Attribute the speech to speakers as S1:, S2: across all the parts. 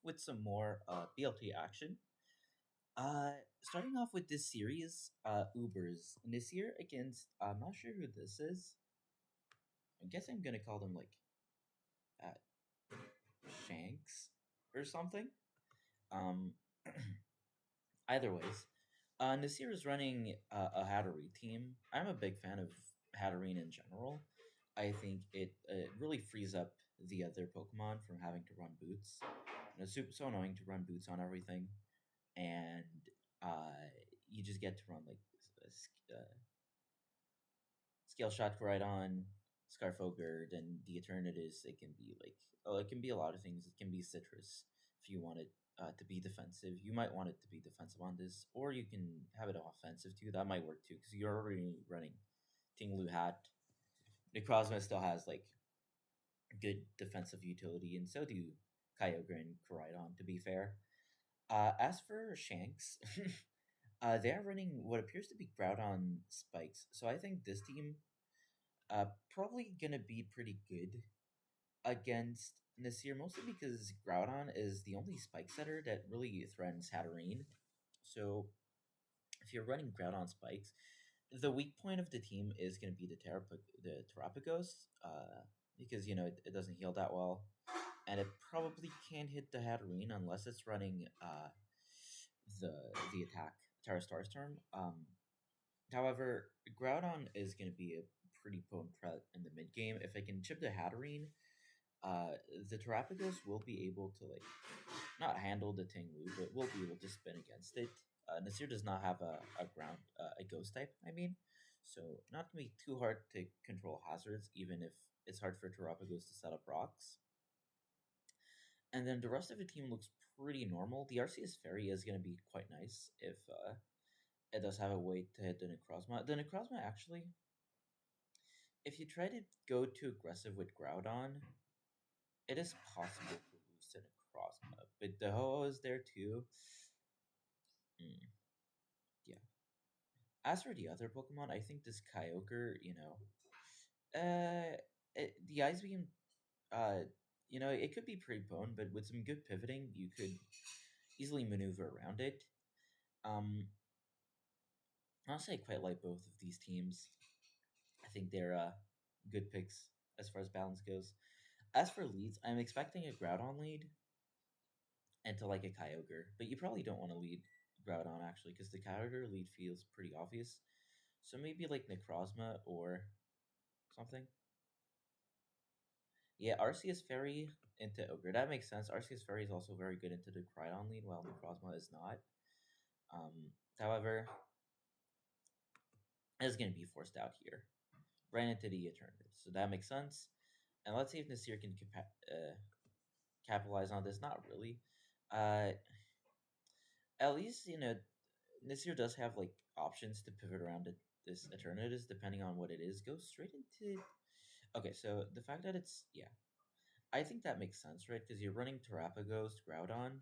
S1: with some more BLT action. Starting off with this series, Ubers. And this year against, I'm not sure who this is. I guess I'm gonna call them like uh, Shanks or something. Um, Either ways, Nasir is running a Hatterene team. I'm a big fan of Hatterene in general. I think it really frees up the other Pokemon from having to run boots. And it's so annoying to run boots on everything, and you just get to run like Scale Shot Koraidon, Scarfogard, and the Eternatus. It can be like it can be a lot of things. It can be Citrus if you want it to be defensive. You might want it to be defensive on this, or you can have it offensive too. That might work too because you're already running Tinglu Hat. Necrozma still has like good defensive utility, and so do Kyogre and Koraidon. To be fair, as for Shanks, they are running what appears to be Groudon spikes. So I think this team probably gonna be pretty good against Nasir, mostly because Groudon is the only spike setter that really threatens Hatterene. So if you're running Groudon spikes, the weak point of the team is going to be the Terapagos, because it doesn't heal that well, and it probably can't hit the Hatterene unless it's running the attack Terra Starstorm. However, Groudon is going to be a pretty potent threat in the mid game. If I can chip the Hatterene, the Terapagos will be able to not handle the Tinglu, but will be able to spin against it. Nasir does not have a ghost type. I mean, so not gonna be too hard to control hazards, even if it's hard for Terapagos to set up rocks. And then the rest of the team looks pretty normal. The RCS Fairy is gonna be quite nice if it does have a way to hit the Necrozma. The Necrozma actually, if you try to go too aggressive with Groudon, it is possible to lose to Necrozma, but the Ho-Oh is there too. Yeah. As for the other Pokemon, I think this Kyogre, the Ice Beam, uh, it could be pretty potent, but with some good pivoting, you could easily maneuver around it. Um, Honestly, I quite like both of these teams. I think they're good picks as far as balance goes. As for leads, I'm expecting a Groudon lead into like a Kyogre, but you probably don't want to lead Groudon actually because the Kyogre lead feels pretty obvious. So maybe like Necrozma or something. Yeah, Arceus Fairy into Ogre. That makes sense. Arceus Fairy is also very good into the Crydon lead, while Necrozma is not. However, it's going to be forced out here. Right into the Eternative. So that makes sense. And let's see if Nasir can capitalize on this. Not really. Uh, at least, Nasir does have like options to pivot around this Eternatus depending on what it is. Go straight into. Okay, so the fact that it's. Yeah. I think that makes sense, right? Because you're running Terapagos, Groudon.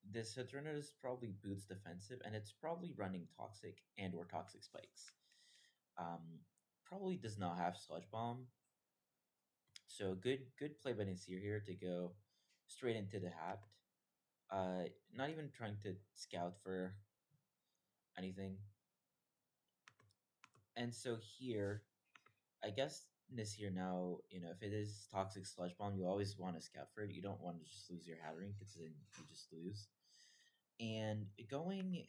S1: This Eternatus probably boots defensive, and it's probably running Toxic and or Toxic Spikes. Probably does not have Sludge Bomb. So good play by Nasir here to go straight into the hat. Not even trying to scout for anything. And so here, I guess Nasir now, if it is Toxic Sludge Bomb, you always want to scout for it. You don't want to just lose your Hattering because then you just lose. And going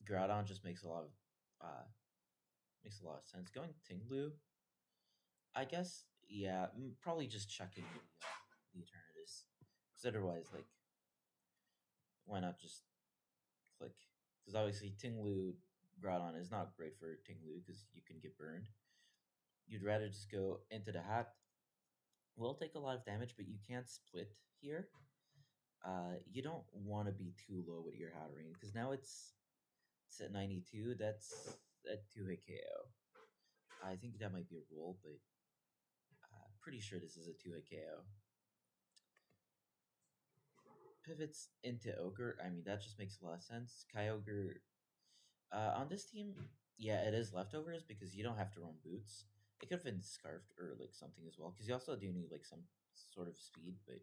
S1: Groudon just makes a lot of sense. Going Tinglu, I guess, yeah, probably just checking the Eternatus. Because otherwise, why not just click? Because obviously Tinglu Groudon is not great for Tinglu because you can get burned. You'd rather just go into the hat. Will take a lot of damage, but you can't split here. You don't want to be too low with your Hatterene because now it's at 92. That's a 2-hit KO. I think that might be a rule, but pretty sure this is a 2-hit KO. Pivots into Ogre. I mean, that just makes a lot of sense. Kyogre. On this team, yeah, it is leftovers because you don't have to run boots. It could have been scarfed or something as well because you also do need some sort of speed, but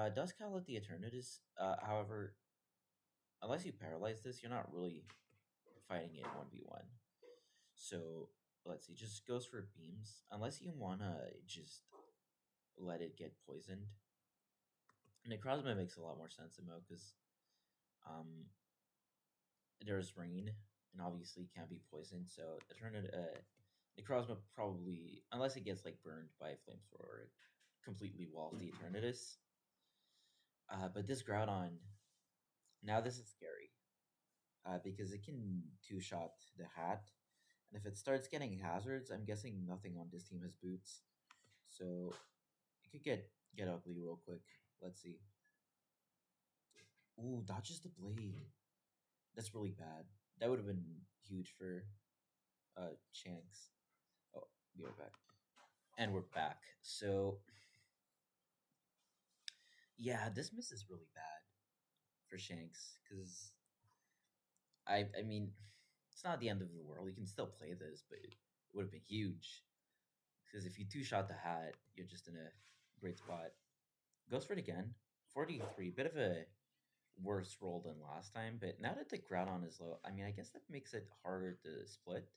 S1: it does calculate the Eternatus. However, unless you paralyze this, you're not really fighting it 1v1. So let's see, just goes for beams. Unless you wanna just let it get poisoned. Necrozma makes a lot more sense in Mo because um, there's rain and obviously can't be poisoned. So Necrozma probably, unless it gets like burned by a flamethrower, it completely walls the Eternatus. But this Groudon, now this is scary because it can two-shot the hat, and if it starts getting hazards, I'm guessing nothing on this team has boots, so it could get ugly real quick. Let's see. Ooh, dodges the blade. That's really bad. That would have been huge for Shanks. Oh, be right back. And we're back. So yeah, this miss is really bad for Shanks because I mean it's not the end of the world. You can still play this, but it would have been huge because if you two shot the hat, you're just in a great spot. Goes for it again. 43, bit of a worse roll than last time, but now that the Groudon is low, I mean, I guess that makes it harder to split,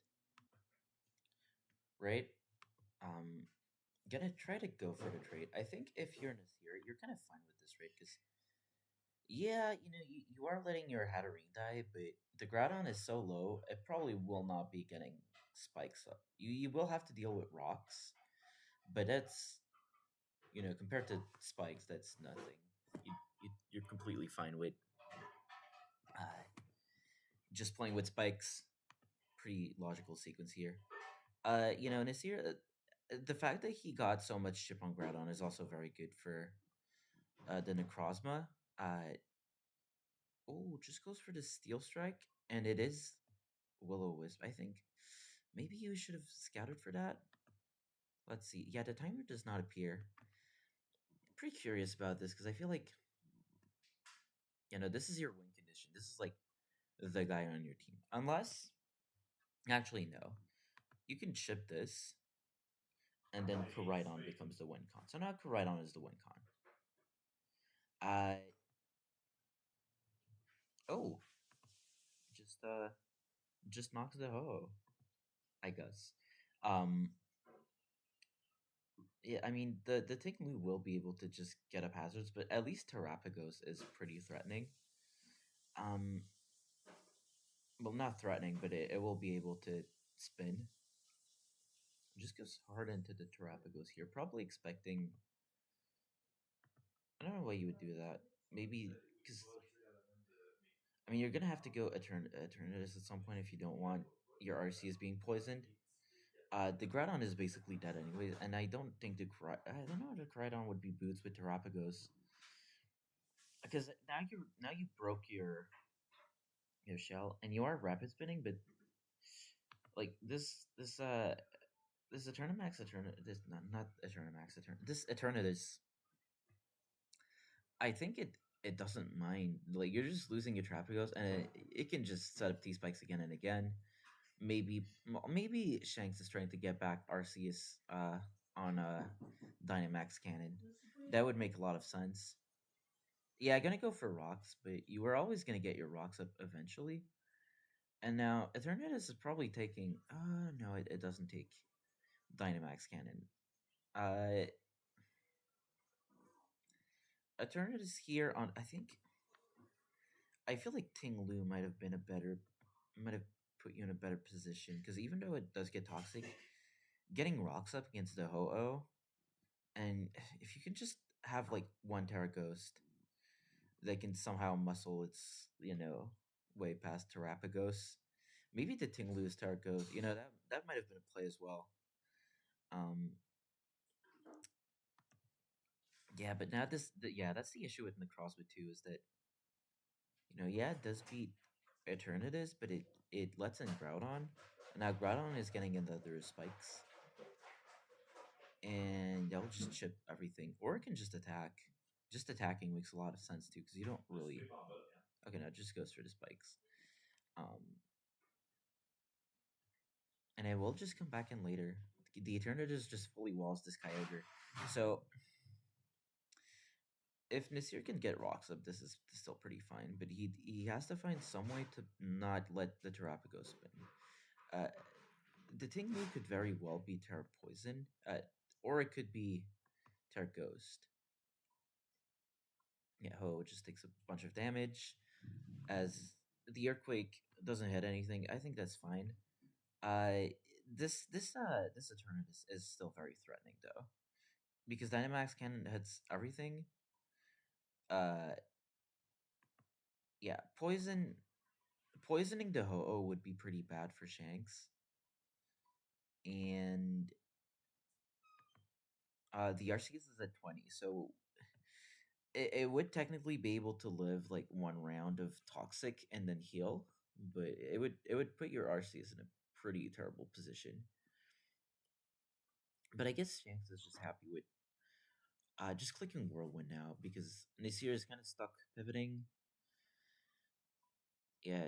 S1: right? Um, gonna try to go for the trade. I think if you're Nasir, you're kind of fine with this trade because, yeah, you are letting your Hatterene die, but the Groudon is so low, it probably will not be getting spikes up. You will have to deal with rocks, but that's, compared to spikes, that's nothing. You're completely fine with just playing with spikes. Pretty logical sequence here. Nasir, the fact that he got so much chip on Groudon is also very good for the Necrozma. Oh, just goes for the Steel Strike, and it is Will-O-Wisp, I think. Maybe you should have scouted for that. Let's see. Yeah, the timer does not appear. Pretty curious about this because I feel like, this is your win condition. This is like the guy on your team. Unless, actually, no. You can chip this, and then Koraidon becomes the win con. So now Koraidon is the win con. Uh, oh, just just knocks the ho, I guess. Um, yeah, I mean the Tinglu will be able to just get up hazards, but at least Terrapagos is pretty threatening. Um, well, not threatening, but it will be able to spin. Just goes hard into the Terrapagos here, probably expecting. I don't know why you would do that. Maybe because I mean you're gonna have to go Eternatus at some point if you don't want your RCs being poisoned. The Groudon is basically dead anyways, and I don't think I don't know if the Groudon would be boots with Terrapagos because now you broke your shell and you are rapid spinning, but like this Eternamax this not Eternamax this Eternatus, I think it doesn't mind, like you're just losing your Terrapagos and it can just set up T spikes again and again. Maybe Shanks is trying to get back Arceus on Dynamax Cannon. That would make a lot of sense. Yeah, I'm gonna go for rocks, but you were always gonna get your rocks up eventually. And now Eternatus is probably taking. No, it doesn't take Dynamax Cannon. Uh, Eternatus here on. I feel like Ting Lu might have put you in a better position because even though it does get toxic, getting rocks up against the Ho-Oh, and if you can just have like one Terra Ghost that can somehow muscle its way past Terrapagos. Maybe the Tinglu's Terra Ghost, that might have been a play as well. Um, yeah, but now that's the issue with Necrozma too, is that yeah, it does beat Eternatus, but it lets in Groudon. And now Groudon is getting into other spikes, and that'll just chip everything, or it can just attack. Just attacking makes a lot of sense too, because you don't really. Okay, now it just goes for the spikes. Um, and I will just come back in later the Eternatus just fully walls this Kyogre. So if Nasir can get rocks up, this is still pretty fine. But he has to find some way to not let the Terrapago spin. Uh, the Tinglu could very well be Terra Poison, or it could be Terra Ghost. Yeah, Ho just takes a bunch of damage. As the Earthquake doesn't hit anything, I think that's fine. This Eternatus is still very threatening though, because Dynamax Cannon hits everything. Uh, yeah, poisoning the Ho-Oh would be pretty bad for Shanks, and the RCS is at 20, so it would technically be able to live like one round of toxic and then heal, but it would put your RCS in a pretty terrible position. But I guess Shanks is just happy with just clicking Whirlwind now because Nasir is kind of stuck pivoting. Yeah,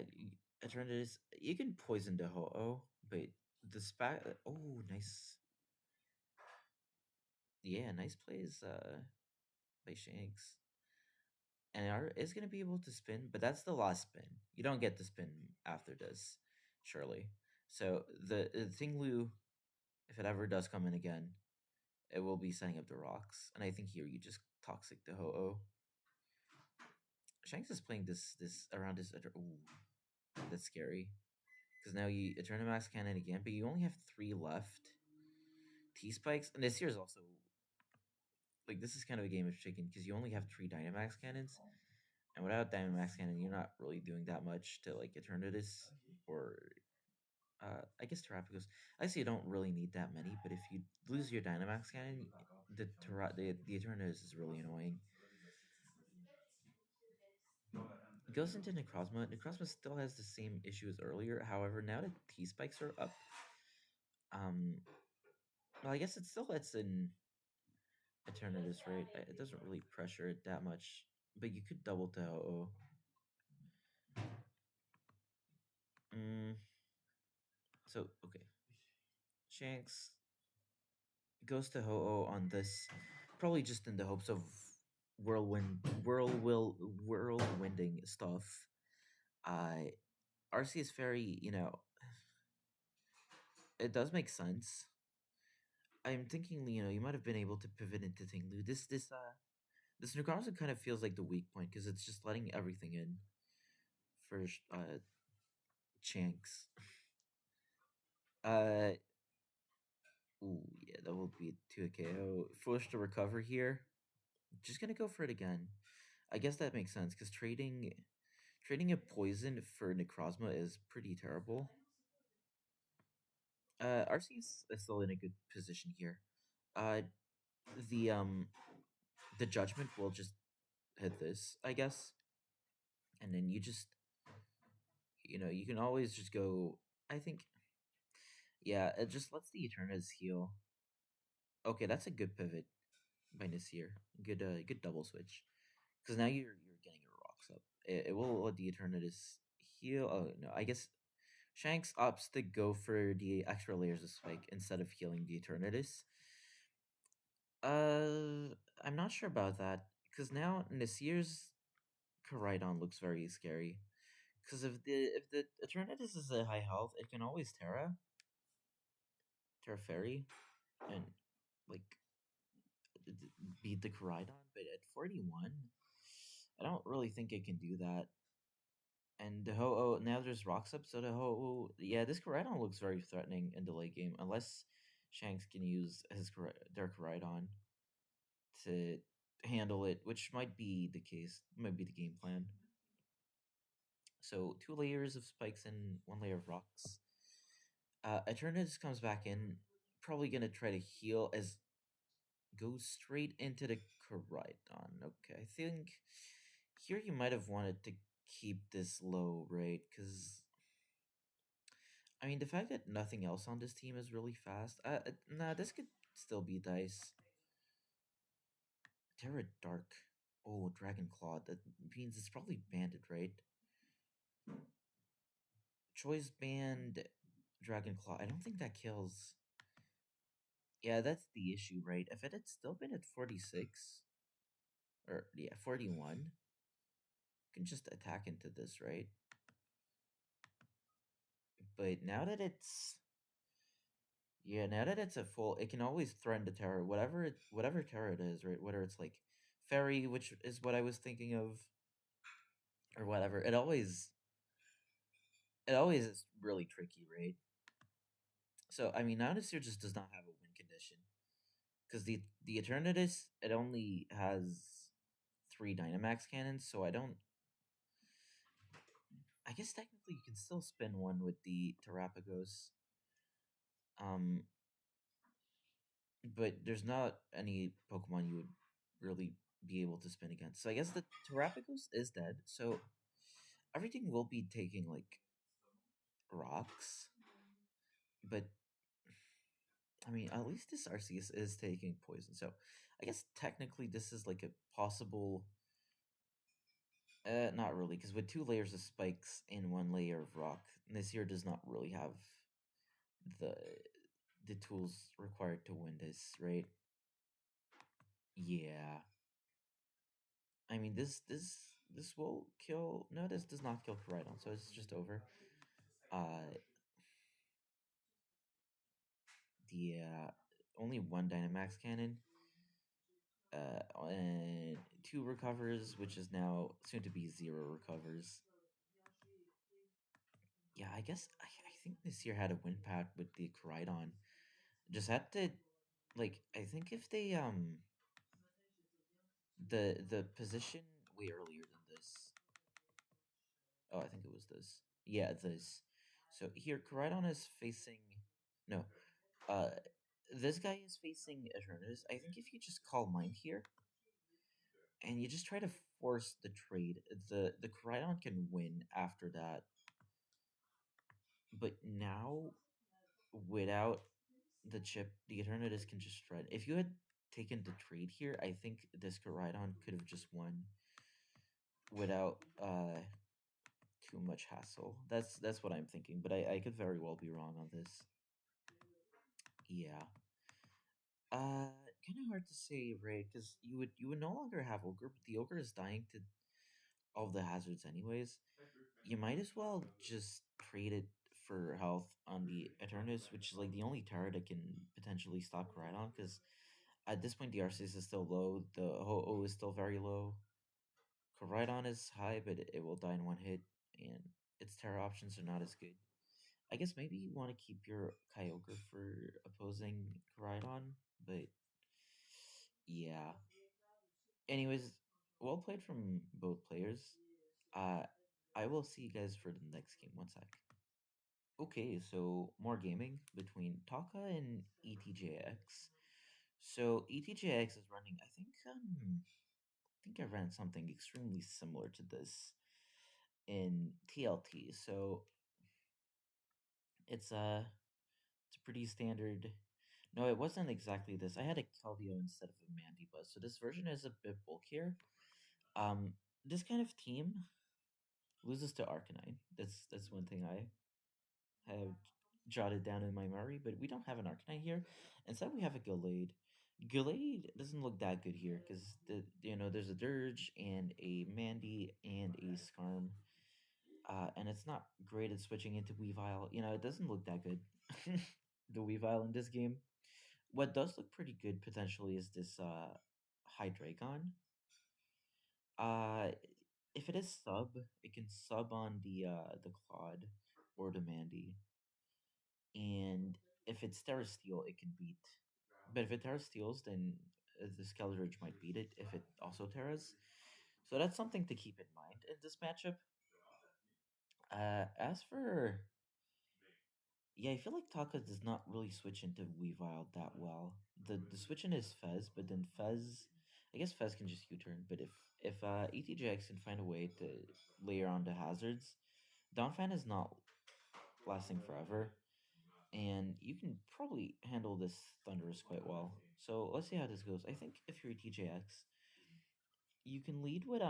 S1: Eternatus, you can poison the Ho-Oh, but the spat. Oh, nice. Yeah, nice plays by Shanks. And is going to be able to spin, but that's the last spin. You don't get to spin after this, surely. So the Thinglu, if it ever does come in again, it will be setting up the rocks. And I think here you just toxic the Ho-Oh. Shanks is playing this around this. Ooh, that's scary. Because now you Eternamax Cannon again, but you only have 3 left. T-Spikes, and this here is also like this is kind of a game of chicken because you only have 3 Dynamax Cannons. And without Dynamax Cannon, you're not really doing that much to like Eternatus or I guess Terrapagos. I see you don't really need that many, but if you lose your Dynamax Cannon, the Eternatus is really annoying. It goes into Necrozma. Necrozma still has the same issue as earlier. However, now that T spikes are up, um, well, I guess it still lets in Eternatus, right? It doesn't really pressure it that much, but you could double Taho. Mm, so okay, Shanks goes to Ho-Oh on this, probably just in the hopes of whirlwinding stuff. Uh, RC is very, it does make sense. I'm thinking, you might have been able to pivot into Tinglu. This Necromancer kind of feels like the weak point because it's just letting everything in for Shanks. Uh, ooh, yeah, that will be 2 KO. Forced to recover here. Just gonna go for it again. I guess that makes sense because trading a poison for Necrozma is pretty terrible. RC is still in a good position here. Uh, the um the judgment will just hit this, I guess, and then you can always just go. I think, yeah, it just lets the Eternas heal. Okay, that's a good pivot by Nasir. Good double switch because now you're getting your rocks up. It will let the Eternatus heal. Oh no, I guess Shanks opts to go for the extra layers of spike instead of healing the Eternatus. I'm not sure about that because now Nasir's Koraidon looks very scary. Because if the Eternatus is a high health, it can always Terra Fairy, and like beat the Koraidon. But at 41, I don't really think it can do that. And the Ho-Oh, now there's rocks up, so the Ho-Oh, yeah, this Koraidon looks very threatening in the late game, unless Shanks can use their Koraidon to handle it, which might be the case, might be the game plan. So 2 layers of spikes and 1 layer of rocks. Eternatus comes back in, probably gonna try to heal as goes straight into the Koraidon. Okay, I think here you might have wanted to keep this low, right? Because I mean, the fact that nothing else on this team is really fast. Nah, this could still be dice. Terra Dark. Oh, Dragon Claw. That means it's probably banded, right? Choice band Dragon Claw. I don't think that kills. Yeah, that's the issue, right? If it had still been at 46, or yeah, 41, you can just attack into this, right? But now that it's yeah, now that it's at full, it can always threaten the terror, whatever terror it is, right? Whether it's like fairy, which is what I was thinking of, or whatever. It always is really tricky, right? So I mean, now this year just does not have a win condition because the Eternatus it only has three Dynamax cannons, so I don't. I guess technically you can still spin one with the Terrapagos, um, but there's not any Pokemon you would really be able to spin against. So I guess the Terrapagos is dead. So everything will be taking like rocks, but I mean, at least this Arceus is taking poison. So I guess technically this is like a possible. Not really, because with two layers of spikes and one layer of rock, this year does not really have the the tools required to win this, right? Yeah. I mean, this will kill. No, this does not kill Koraidon, so it's just over. Uh, the only one Dynamax cannon. And two recovers, which is now soon to be zero recovers. Yeah, I guess I think this year had a win pack with the Koraidon. Just had to like I think if they the position way earlier than this. Oh, I think it was this. Yeah, this. So here Koraidon is facing no. Uh this guy is facing Eternus. I think if you just call Mind here and you just try to force the trade, the Koraidon can win after that. But now without the chip, the Eternatus can just shred. If you had taken the trade here, I think this Koraidon could have just won without too much hassle. That's what I'm thinking, but I could very well be wrong on this. Yeah. Kind of hard to say, right? Because you would no longer have ogre, but the ogre is dying to all the hazards anyways. You might as well just trade it for health on the Eternus, which is like the only turret that can potentially stop Rhydon. Because at this point, the RCS is still low, the Ho-Oh is still very low. Koraidon is high, but it will die in one hit, and its Terra options are not as good. I guess maybe you want to keep your Kyogre for opposing Koraidon, but yeah. Anyways, well played from both players. Uh, I will see you guys for the next game. One sec. Okay, so more gaming between Taka and ETJX. So ETJX is running. I think I ran something extremely similar to this in TLT. So it's a it's a pretty standard. No, it wasn't exactly this. I had a Keldeo instead of a Mandibuzz, so this version is a bit bulkier. This kind of team loses to Arcanine. That's one thing I have jotted down in my memory, but we don't have an Arcanine here. Instead, we have a Gallade. Gallade doesn't look that good here because there's a Dirge and a Mandy and a Skarm, and it's not great at switching into Weavile. It doesn't look that good. The Weavile in this game. What does look pretty good potentially is this Hydreigon. Uh, if it is sub, it can sub on the Claude or the Mandy, and if it's Terra Steel, it can beat. But if it Terra Steals, then the Skeldridge might beat it if it also Terras. So that's something to keep in mind in this matchup. As for yeah, I feel like Taka does not really switch into Weavile that well. The switch in is Fez, but then Fez, I guess Fez can just U-turn. But if ETJX can find a way to layer on the hazards, Donphan is not lasting forever, and you can probably handle this Thunderous quite well. So let's see how this goes. I think if you're ETJX, you can lead with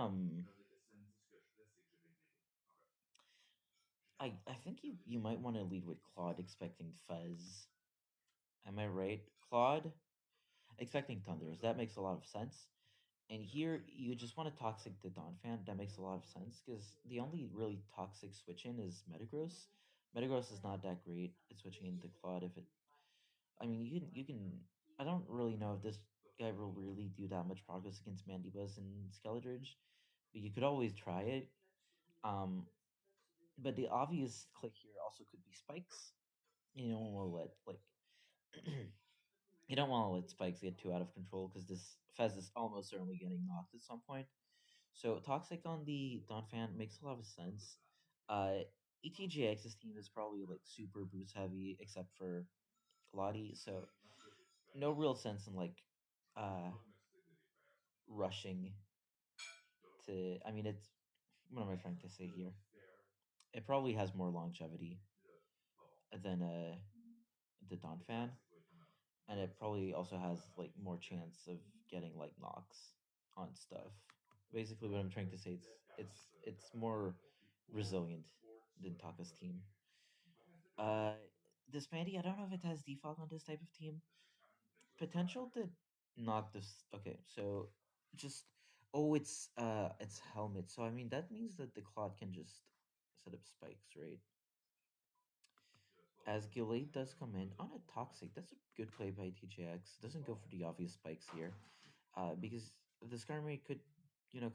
S1: I think you might want to lead with Claude, expecting Fez. Am I right? Claude, expecting Thunders. That makes a lot of sense. And here you just want to toxic the Donphan. That makes a lot of sense because the only really toxic switch in is Metagross. Metagross is not that great at switching into Claude. If it, I mean, you can. I don't really know if this guy will really do that much progress against Mandibuzz and Skeletridge, but you could always try it. Um, but the obvious click here also could be Spikes. You don't want to let like you don't want to let Spikes get too out of control because this Fez is almost certainly getting knocked at some point. So Toxic on the Donphan makes a lot of sense. ETGX's team is probably like super boost heavy except for Lottie, so no real sense in like uh rushing to. I mean, it's what am I trying to say here? It probably has more longevity than the Donphan, and it probably also has like more chance of getting like knocks on stuff. Basically, what I'm trying to say is it's more resilient than Taka's team. Uh, this Mandy, I don't know if it has default on this type of team. Potential to knock this. Okay, so just it's helmet. So I mean that means that the Claude can just set up spikes, right? As Gillade does come in on a toxic, that's a good play by TJX. Doesn't go for the obvious spikes here, because the Skarmory could,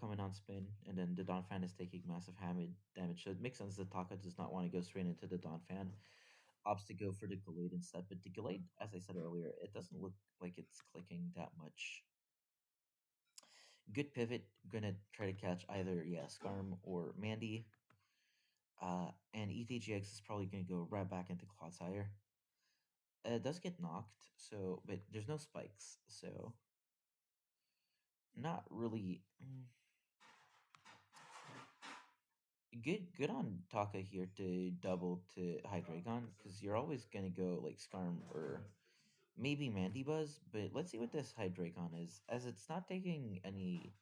S1: come in on spin, and then the Donphan is taking massive damage. So it makes sense that Taka does not want to go straight into the Donphan, opts to go for the Gallade instead. But the Gallade, as I said earlier, it doesn't look like it's clicking that much. Good pivot, gonna try to catch either Skarm or Mandy. And ETGX is probably gonna go right back into Clodsire. It does get knocked, so but there's no spikes, so not really. Good on Taka here to double to Hydreigon because you're always gonna go like Skarm or maybe Mandibuzz, but let's see what this Hydreigon is, as it's not taking any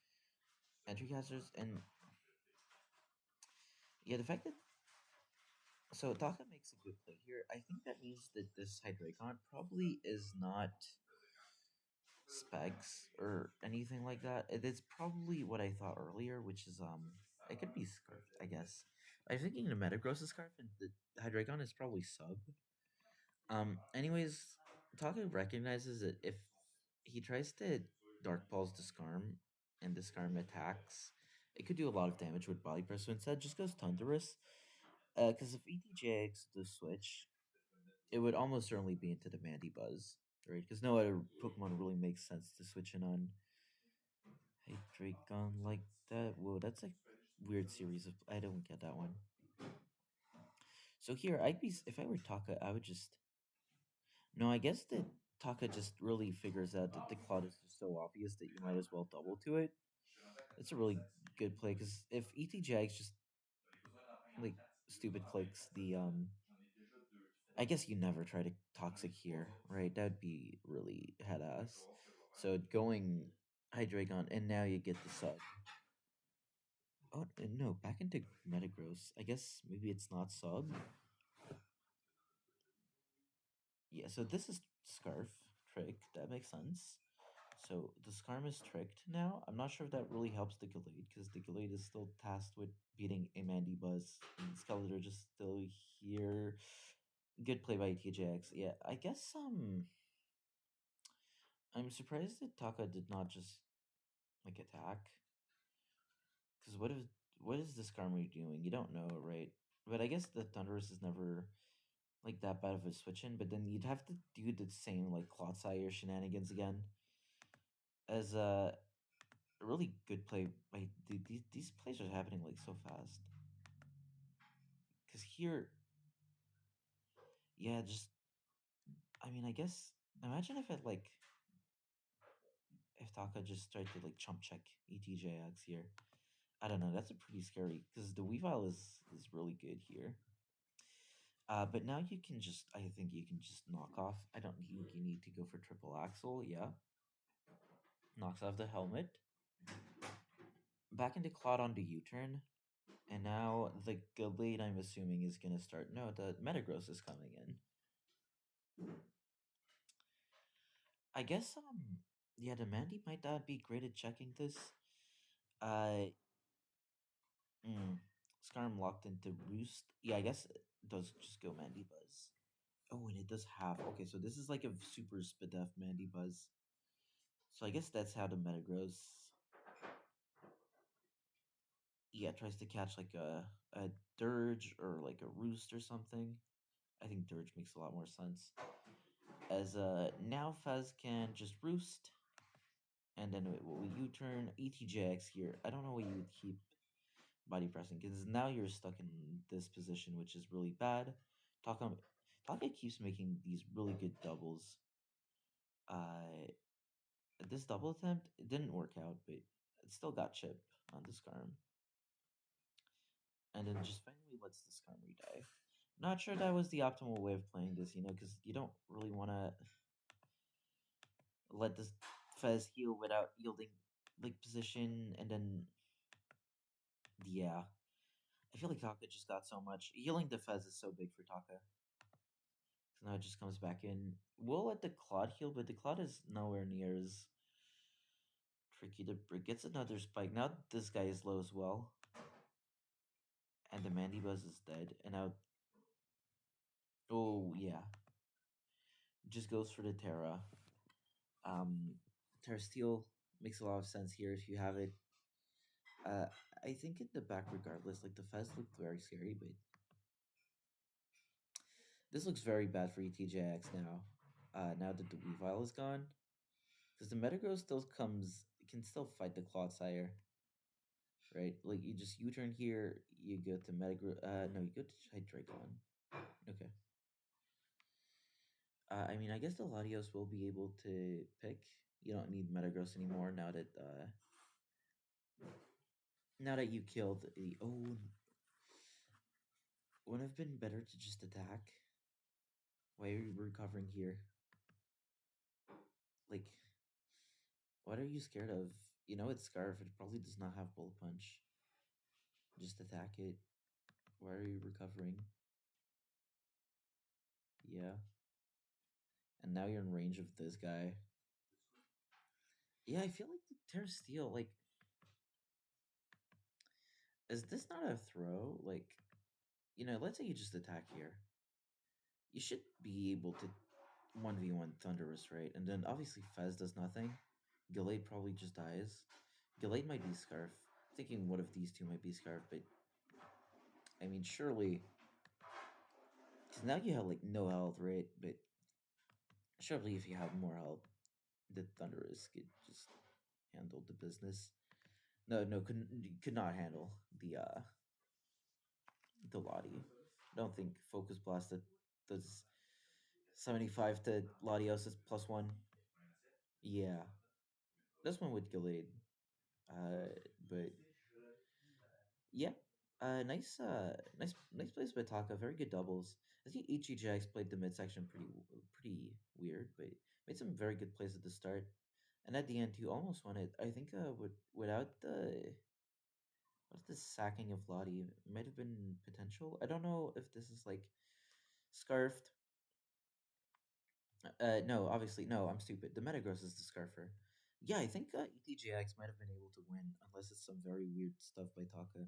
S1: entry casters, and yeah, the fact that so Taka makes a good play here. I think that means that this Hydreigon probably is not Specs or anything like that. It is probably what I thought earlier, which is it could be Scarf, I guess. I was thinking the Metagross is Scarf and the Hydreigon is probably Sub. Anyways, Taka recognizes that if he tries to Dark Balls the Skarm and the Skarm attacks, it could do a lot of damage with Body Press. So instead, just goes Thunderous. Because if ETJX does switch, it would almost certainly be into the Mandy Buzz, right? Because no other Pokemon really makes sense to switch in on Hydreigon like that. Whoa, that's a weird series of. I don't get that one. So here, I'd be if I were Taka, I would just no. I guess that Taka just really figures out that the Cloud is just so obvious that you might as well double to it. It's a really good play because if ETJX just like stupid clicks I guess you never try to toxic here, right? That'd be really head ass. So going Hydreigon, and now you get the sub. Oh no, back into Metagross. I guess maybe it's not sub. Yeah, so this is Scarf trick. That makes sense. So the Skarm is tricked now. I'm not sure if that really helps the Gallade because the Gallade is still tasked with beating a Mandibuzz and Skeletor just still here. Good play by TJX. Yeah, I guess I'm surprised that Taka did not just like attack. Because what is this Skarmory doing? You don't know, right? But I guess the Thunderous is never like that bad of a switch in. But then you'd have to do the same like Clodsire shenanigans again. As a really good play. Like these plays are happening like so fast. Because here, yeah, just I mean, I guess imagine if it like if Taka just tried to like chump check ETJX here. I don't know. That's a pretty scary because the Weavile is really good here. But now you can just, I think you can just knock off. I don't think you need to go for triple axle. Yeah, knocks off the helmet. Back into Claude on the U-turn, and now the Gallade I'm assuming is gonna start. No, the Metagross is coming in. I guess yeah, the Mandy might not be great at checking this. Uh mm, Scarm locked into Roost. Yeah, I guess it does just go Mandy Buzz. Oh, and it does have okay, so this is like a super Spadef Mandy Buzz. So I guess that's how the meta grows. Yeah, it tries to catch like a dirge or like a roost or something. I think dirge makes a lot more sense. As now Fez can just roost, and then it will U-turn ETJX here. I don't know why you would keep body pressing because now you're stuck in this position, which is really bad. Taka Taka keeps making these really good doubles. Uh, this double attempt it didn't work out, but it still got chip on the Skarm, and then just finally lets the Skarm redie. Not sure that was the optimal way of playing this, because you don't really want to let this Fez heal without yielding like position, and then yeah, I feel like Taka just got so much. Healing the Fez is so big for Taka. So now it just comes back in. We'll let the Claude heal, but the Claude is nowhere near as tricky to break. Gets another spike. Now this guy is low as well. And the Mandibuzz is dead. And now. Oh, yeah. Just goes for the Terra. Um, Terra Steel makes a lot of sense here if you have it. Uh, I think in the back, regardless, like the Fez looked very scary, but this looks very bad for ETJX now. Now that the Weavile is gone, because the Metagross still can still fight the Clodsire, right? Like you just U-turn here, you go to Metagross. No, you go to Hydreigon. Okay. I mean, I guess the Latios will be able to pick. You don't need Metagross anymore now that you killed the. Oh, would have been better to just attack. Why are you recovering here? Like, what are you scared of? You know it's Scarf. It probably does not have Bullet Punch. Just attack it. Why are you recovering? Yeah. And now you're in range of this guy. Yeah, I feel like the Terra Steel, like, is this not a throw? Like, let's say you just attack here. You should be able to 1v1 Thunderous, right? And then obviously Fez does nothing. Gallade probably just dies. Gallade might be Scarf. Thinking one of these two might be Scarf, but I mean, surely. Because now you have like no health, right? But surely if you have more health, the Thunderous could just handle the business. No, no, could not handle the Lottie. I don't think Focus Blast that does 75 to Latios is +1. Yeah, this one with Gallade. But yeah, nice plays by Taka. Very good doubles. I think Ichijax played the midsection pretty weird, but made some very good plays at the start, and at the end he almost won it. I think without the sacking of Lottie, it might have been potential. I don't know if this is like scarfed. No, obviously no. I'm stupid. The Metagross is the scarfer. Yeah, I think ETJX might have been able to win unless it's some very weird stuff by Taka.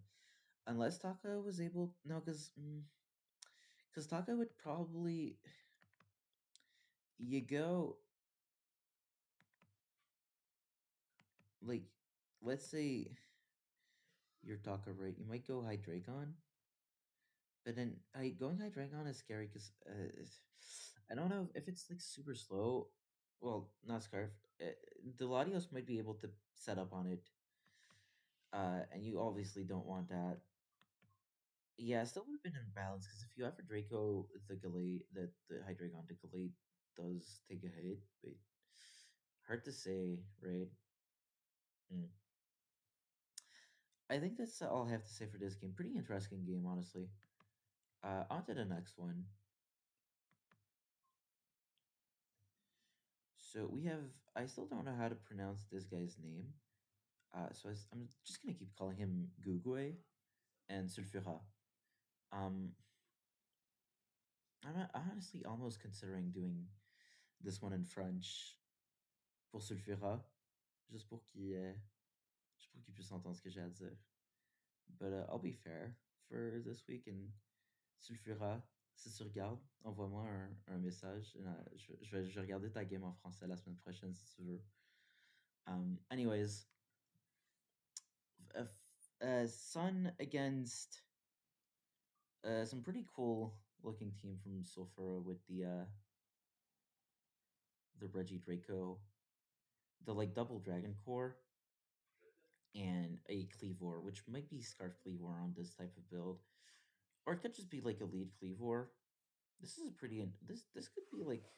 S1: Unless Taka was able, no, because Taka would probably you go like let's say you're Taka, right? You might go Hydreigon, but then going Hydreigon is scary because I don't know if it's like super slow. Well, not Scarf. The Latios might be able to set up on it, and you obviously don't want that. Yeah, it still would have been in balance because if you have a Draco, the Hydreigon, the Gallade does take a hit, but hard to say, right? Mm. I think that's all I have to say for this game. Pretty interesting game, honestly. On to the next one. So we have. I still don't know how to pronounce this guy's name. I'm just gonna keep calling him Gugwe and Sulfura. Um, I'm honestly almost considering doing this one in French. pour Sulfura, juste pour qu'il puisse entendre ce que j'ai à dire. But I'll be fair for this week and Sulfura, si tu regardes, envoie-moi un message. Je vais regarder ta game en français la semaine prochaine si tu veux. Anyways, Sun against some pretty cool looking team from Sulfura with the Reggie Draco, the like double Dragon Core, and a Cleavor, which might be Scarf Cleavor on this type of build, or it could just be like a lead Cleavor. This is a pretty this could be like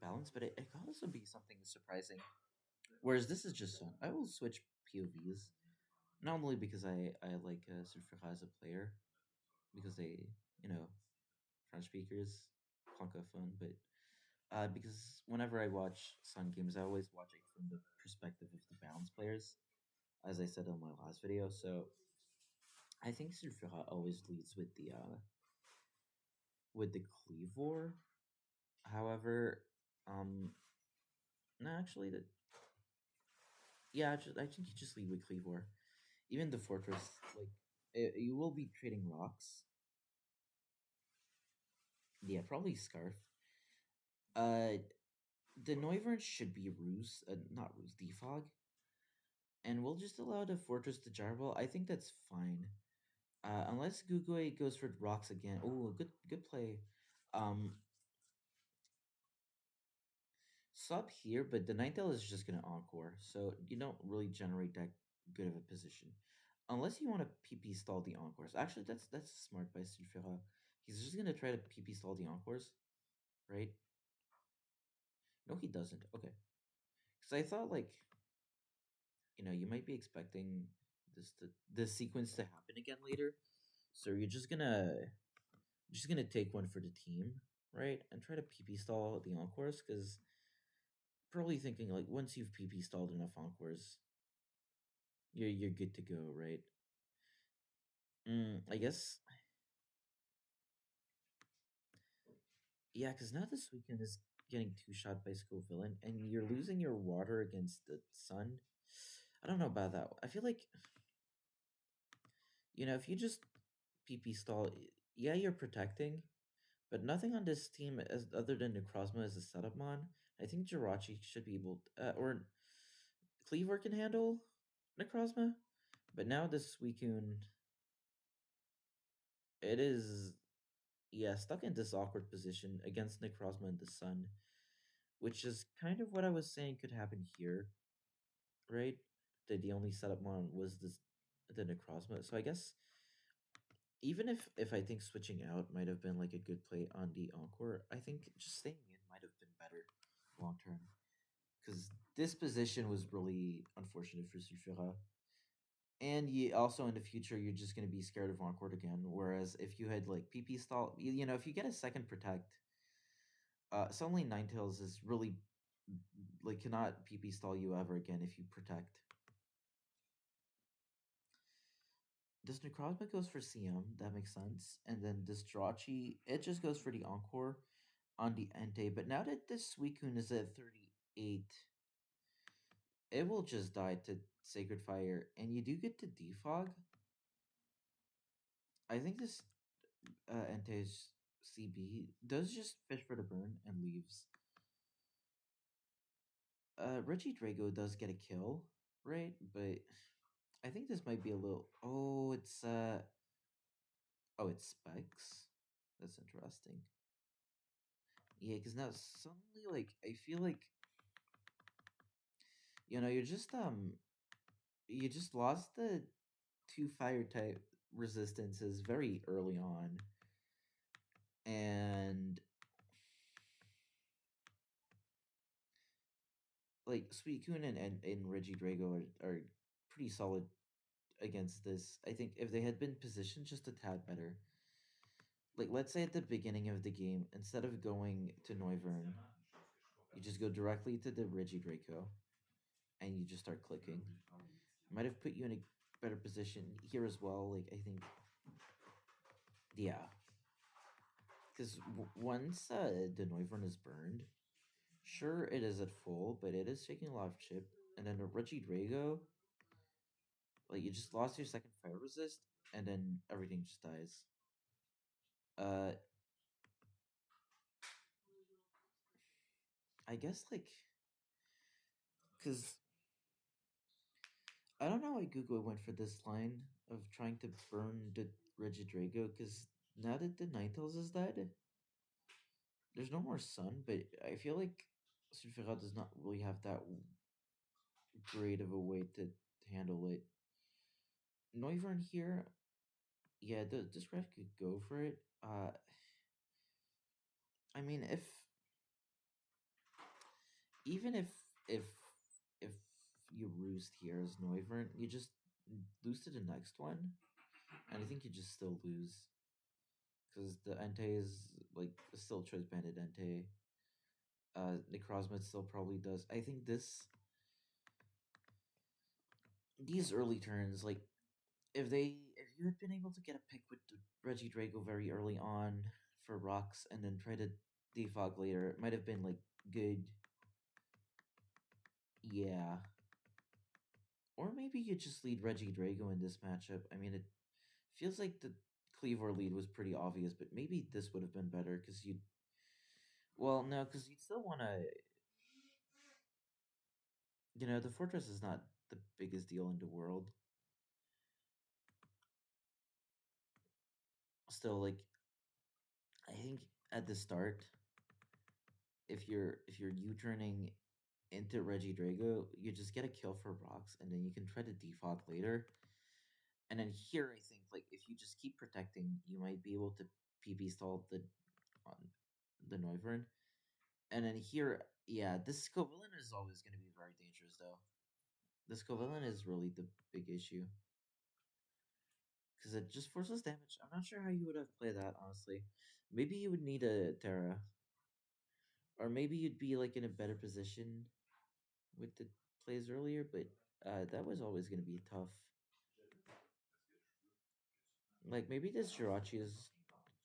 S1: balanced, but it could also be something surprising. Whereas this is just I will switch POVs, not only because I like Surfera as a player, because they French speakers francophone, but because whenever I watch Sun games, I always watch it from the perspective of the balance players, as I said in my last video. So I think Surfera always leads with the Cleavor. However, no, actually, I think you just lead with Cleavor. Even the Fortress, like you will be trading rocks. Yeah, probably Scarf. Uh, the Noivern should be Ruse, not Ruse, Defog, and we'll just allow the Fortress to Jarble. I think that's fine. Unless Gugoi goes for rocks again. Oh, good play. Um, Sub here, but the Ninetale is just gonna Encore, so you don't really generate that good of a position. Unless you want to PP stall the Encores. Actually, that's smart by Sulfera. He's just gonna try to PP stall the Encores, right? No, he doesn't. Okay. Because I thought, like, you might be expecting this sequence to happen again later. So you're just gonna take one for the team, right? And try to PP stall the Encores, because probably thinking like once you've PP stalled enough Encores, you're good to go, right? I guess, yeah, because now this weekend is getting two shot by Villain, and you're losing your water against the Sun. I don't know about that. I feel like, if you just PP stall, yeah, you're protecting, but nothing on this team as other than Necrozma as a setup mon. I think Jirachi should be able or Cleaver can handle Necrozma, but now this Suicune, it is, yeah, stuck in this awkward position against Necrozma and the Sun, which is kind of what I was saying could happen here, right? That the only setup mon was the Necrozma. So I guess even if I think switching out might have been like a good play on the Encore, I think just staying in might have been better long term. Because this position was really unfortunate for Sulfura. And also in the future, you're just going to be scared of Encore again. Whereas if you had like PP stall, if you get a second protect, suddenly Ninetales is really like cannot PP stall you ever again if you protect. This Necrozma goes for CM, that makes sense. And then this Drachi, it just goes for the Encore on the Entei. But now that this Suicune is at 38, it will just die to Sacred Fire. And you do get to Defog. I think this Entei's CB does just fish for the burn and leaves. Reggie Drago does get a kill, right? But I think this might be a little. Oh, it's Specs. That's interesting. Yeah, because now suddenly, like, I feel like you just lost the two fire type resistances very early on, and like Suicune and Reggie Drago are pretty solid against this. I think if they had been positioned just a tad better, like let's say at the beginning of the game, instead of going to Noivern, you just go directly to the Reggie Draco, and you just start clicking. Might have put you in a better position here as well. Like I think, yeah, because once the Noivern is burned, Sure, it is at full, but it is taking a lot of chip. And then a Regidrago, like you just lost your second fire resist, and then everything just dies. Uh, I guess like, cause I don't know why Google went for this line of trying to burn the Regidrago, cause now that the Ninetales is dead, there's no more sun, but I feel like Sunfera does not really have that great of a way to handle it. Noivern here, yeah, this craft could go for it. I mean, even if if you roost here as Noivern, you just lose to the next one, and I think you just still lose because the Entei is like still choice banded Entei. Necrozma still probably does. I think these early turns, like if you had been able to get a pick with the Regidrago very early on for rocks and then try to defog later, it might have been like good. Yeah. Or maybe you just lead Regidrago in this matchup. I mean, it feels like the Cleavor lead was pretty obvious, but maybe this would have been better because you'd. Well, no, because you'd still want to. The fortress is not the biggest deal in the world. Still, like, I think at the start, if you're U-turning into Regidrago, you just get a kill for rocks, and then you can try to defog later. And then here, I think like if you just keep protecting, you might be able to PP stall on the Noivern. And then here, yeah, this Scovillain is always going to be very dangerous, though. The Scovillain is really the big issue because it just forces damage. I'm not sure how you would have played that, honestly. Maybe you would need a Terra, or maybe you'd be like in a better position with the plays earlier. But that was always going to be tough. Like maybe this Jirachi is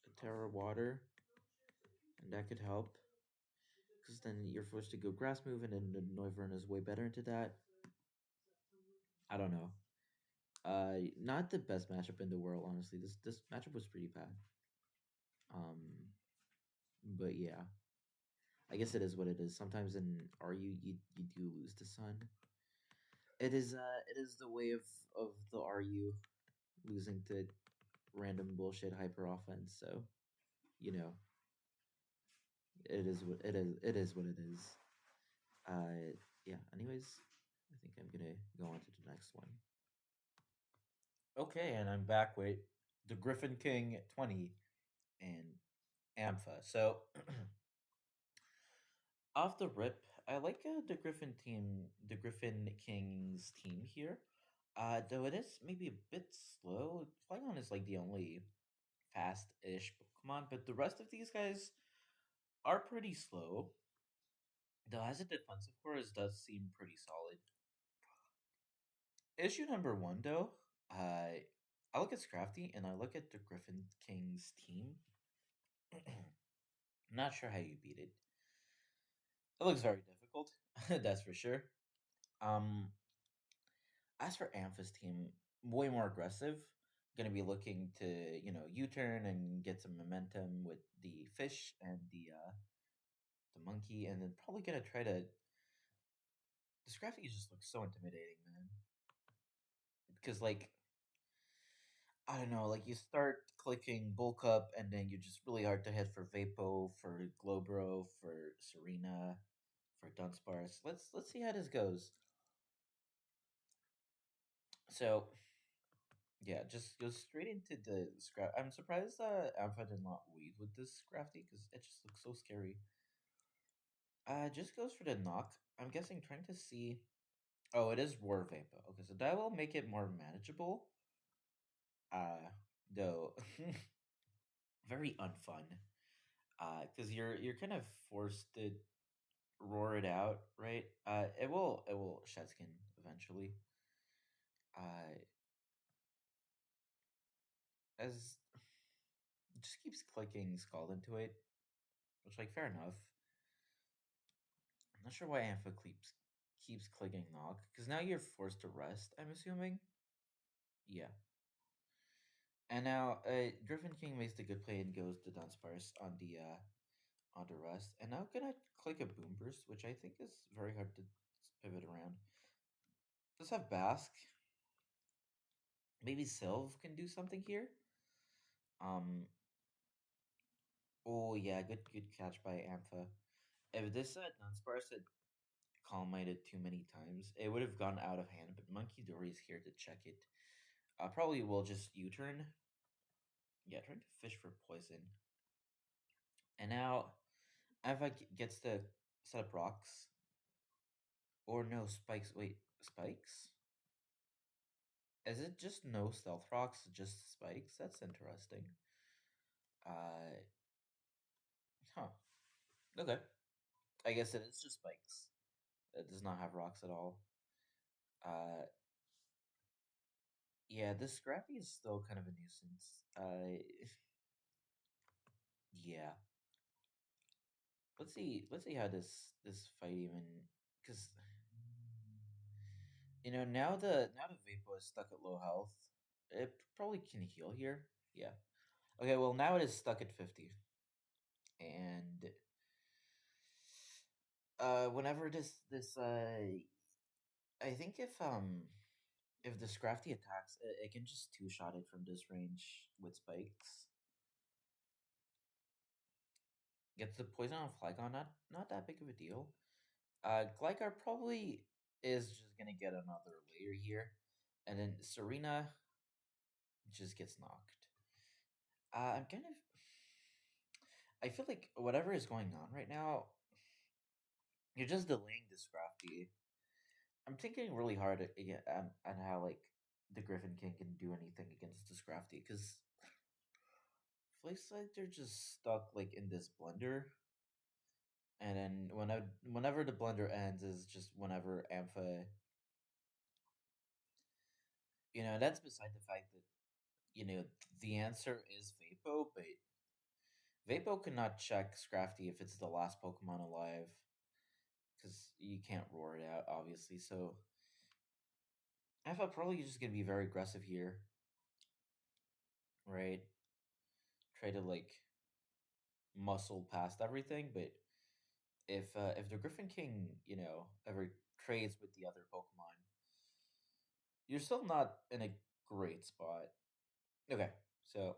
S1: a Terra Water, and that could help. Because then you're forced to go grass move, and then the Noivern is way better into that. I don't know. Not the best matchup in the world, honestly. This matchup was pretty bad. Um, but yeah, I guess it is what it is. Sometimes in RU you do lose to Sun. It is the way of the RU losing to random bullshit hyper offense. So you know it is what it is. It is what it is. Yeah. Anyways, I think I'm gonna go on to the next one. Okay, and I'm back with the Griffin King 20 and Ampha. So off the rip, I like the Griffin King's team here. Though it is maybe a bit slow. Flygon is like the only fast-ish Pokemon, but the rest of these guys are pretty slow. Though as a defensive core, it does seem pretty solid. Issue number one, though, I look at Scrafty and I look at the Griffin King's team. Not sure how you beat it. It looks very difficult, that's for sure. Um, as for Ampha's team, way more aggressive. Going to be looking to U-turn and get some momentum with the fish and the monkey, and then probably going to try to. This graphic just looks so intimidating, man. Because like I don't know, like you start clicking bulk up, and then you're just really hard to hit for Vapo, for Glowbro, for Serena, for Dunsparce. Let's see how this goes. So yeah, just go straight into the scrap. I'm surprised that Alpha did not lead with this Scrafty because it just looks so scary. Just goes for the knock. I'm guessing trying to see. Oh, it is War Vapor. Okay, so that will make it more manageable. Though very unfun. Because you're kind of forced to roar it out, right? It will shed skin eventually. Uh, as it just keeps clicking Scald into it, which like fair enough. I'm not sure why Ampha keeps clicking knock, because now you're forced to rest, I'm assuming. Yeah. And now Griffin King makes the good play and goes to Dunsparce on the rest. And now gonna click a boom burst, which I think is very hard to pivot around. Let's have Basque. Maybe Sylve can do something here. Um oh yeah, good catch by Ampha. If this Dunsparce had Calm Minded too many times, it would have gone out of hand, but Monkey Dory is here to check it. Probably will just U-turn. Yeah, trying to fish for poison. And now Eva gets to set up rocks. Or no, spikes. Wait, spikes? Is it just no stealth rocks, just spikes? That's interesting. Uh, huh. Okay. I guess it is just spikes. It does not have rocks at all. Uh, yeah, this Scrappy is still kind of a nuisance. Yeah. Let's see how this fight even, because now the Vapo is stuck at low health. It probably can heal here. Yeah. Okay, well now it is stuck at 50. And whenever this I think if the Scrafty attacks, it can just two shot it from this range with spikes. Gets the poison on Flygon, not that big of a deal. Gligar probably is just gonna get another layer here, and then Serena just gets knocked. I'm kind of. I feel like whatever is going on right now, you're just delaying this Scrafty. I'm thinking really hard on how like the Griffin King can do anything against the Scrafty, because feels like they're just stuck like in this blender, and then whenever the blender ends is just whenever Ampha, that's beside the fact that the answer is Vapo, but Vapo cannot check Scrafty if it's the last Pokemon alive, because you can't roar it out, obviously. So Ampha probably just gonna be very aggressive here, right? Try to like muscle past everything, but if the Griffin King, ever trades with the other Pokemon, you're still not in a great spot. Okay, so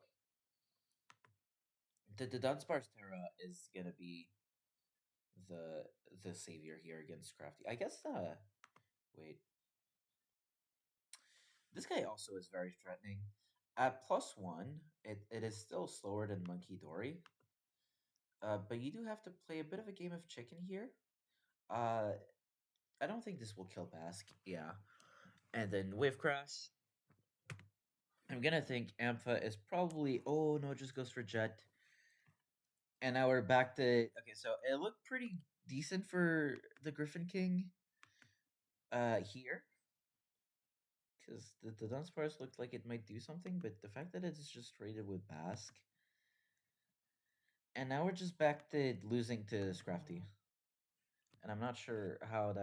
S1: the Dunsparce Terra is gonna be the the savior here against Crafty. I guess wait. This guy also is very threatening. At +1, it is still slower than Monkey Dory. But you do have to play a bit of a game of chicken here. Uh I don't think this will kill Basque. Yeah. And then Wave Crash. I'm gonna think Ampha is probably, oh no, it just goes for Jet. And now we're back to, okay, so it looked pretty decent for the Griffin King here. Because the Dunsparce looked like it might do something, but the fact that it's just traded with Basque. And now we're just back to losing to Scrafty. And I'm not sure how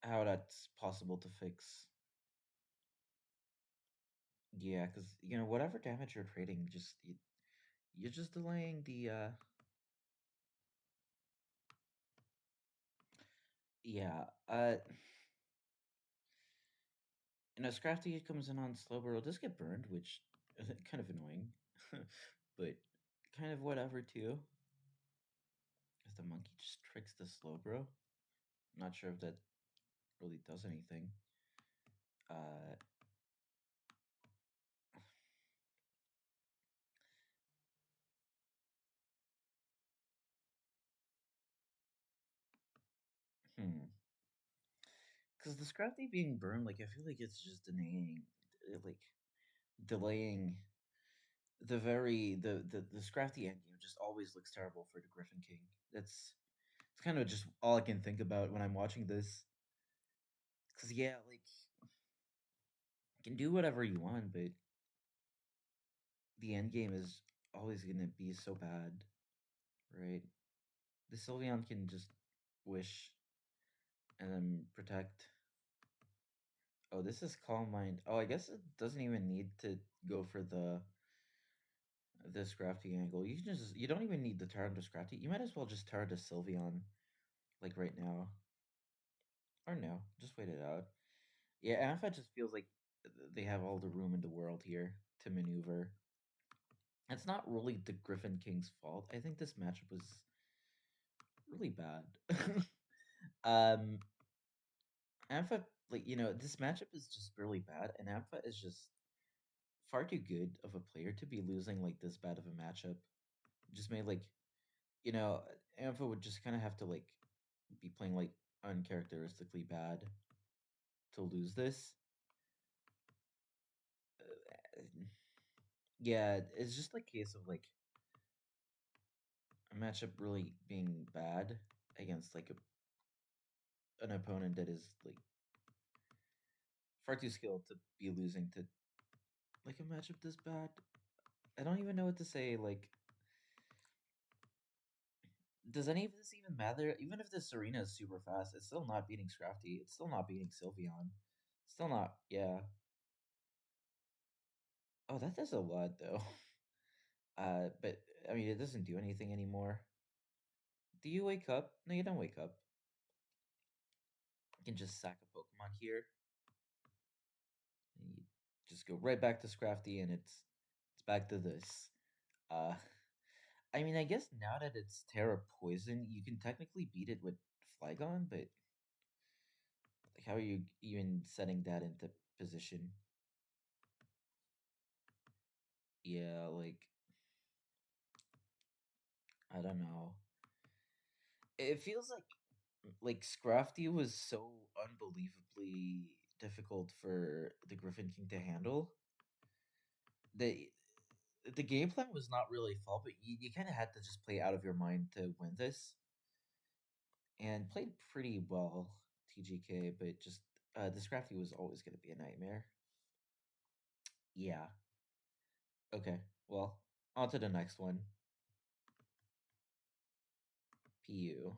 S1: that's possible to fix. Yeah, because whatever damage you're trading, you're just delaying the yeah. Scrafty comes in on slowbro. Does get burned, which is kind of annoying, but kind of whatever too. If the monkey just tricks the slowbro, I'm not sure if that really does anything. Uh, hmm. Because the Scrafty being burned, like I feel like it's just delaying the very the Scrafty endgame just always looks terrible for the Griffin King. It's kind of just all I can think about when I'm watching this. Cause yeah, like you can do whatever you want, but the end game is always gonna be so bad, right? The Sylveon can just wish and then protect. Oh, this is Calm Mind. Oh, I guess it doesn't even need to go for the Scrafty angle. You can just, you don't even need the Tyrant to Scrafty. You might as well just Tyrant to Sylveon, like right now. Or no, just wait it out. Yeah, Ampha just feels like they have all the room in the world here to maneuver. It's not really the Griffin King's fault. I think this matchup was really bad. um, Ampha, like, this matchup is just really bad, and Ampha is just far too good of a player to be losing like this bad of a matchup. Just made like, you know, Ampha would just kind of have to like be playing like uncharacteristically bad to lose this. Uh, yeah, it's just a case of like a matchup really being bad against like an opponent that is like far too skilled to be losing to like a matchup this bad. I don't even know what to say. Like, does any of this even matter? Even if this Serena is super fast, it's still not beating Scrafty. It's still not beating Sylveon. Still not. Yeah. Oh, that does a lot though. But I mean, it doesn't do anything anymore. Do you wake up? No, you don't wake up. You can just sack a Pokemon here, and you just go right back to Scrafty, and it's back to this. Uh, I mean, I guess now that it's Terra Poison, you can technically beat it with Flygon, but like, how are you even setting that into position? Yeah, like, I don't know. It feels like Scrafty was so unbelievably difficult for the Griffin King to handle. The the game plan was not really fault, but you kind of had to just play out of your mind to win this, and played pretty well, TGK. But just the Scrafty was always going to be a nightmare. Yeah. Okay. Well, on to the next one. PU.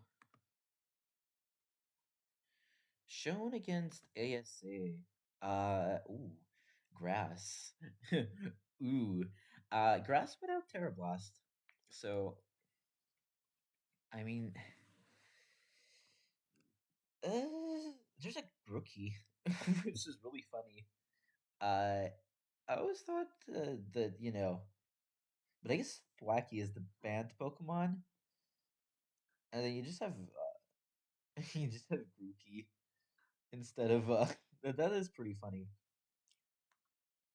S1: Shown against ASA. Ooh. Grass. Ooh. Grass without Terra Blast. So, I mean, there's a rookie, which is really funny. Uh, I always thought that, but I guess Thwacky is the banned Pokemon, and then you just have you just have Grookey instead of that is pretty funny,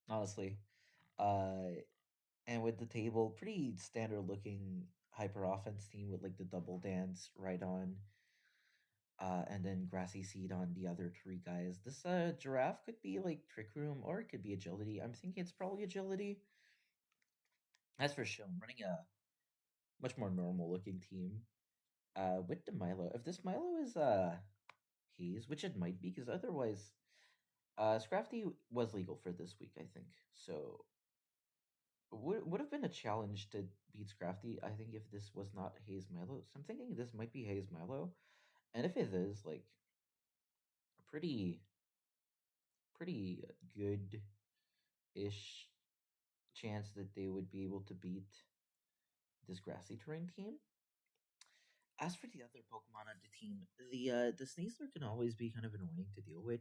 S1: honestly. Uh, and with the table, pretty standard looking hyper offense team with like the double dance right on, and then Grassy Seed on the other three guys. This giraffe could be like Trick Room or it could be agility. I'm thinking it's probably agility. As for shown, running a much more normal looking team. With the Milo, if this Milo is Haze, which it might be, because otherwise, Scrafty was legal for this week, I think. So would have been a challenge to beat Scrafty. I think if this was not Haze Milo, so I'm thinking this might be Haze Milo, and if it is, like, pretty pretty good ish chance that they would be able to beat this grassy terrain team. As for the other Pokemon on the team, the Sneasler can always be kind of annoying to deal with,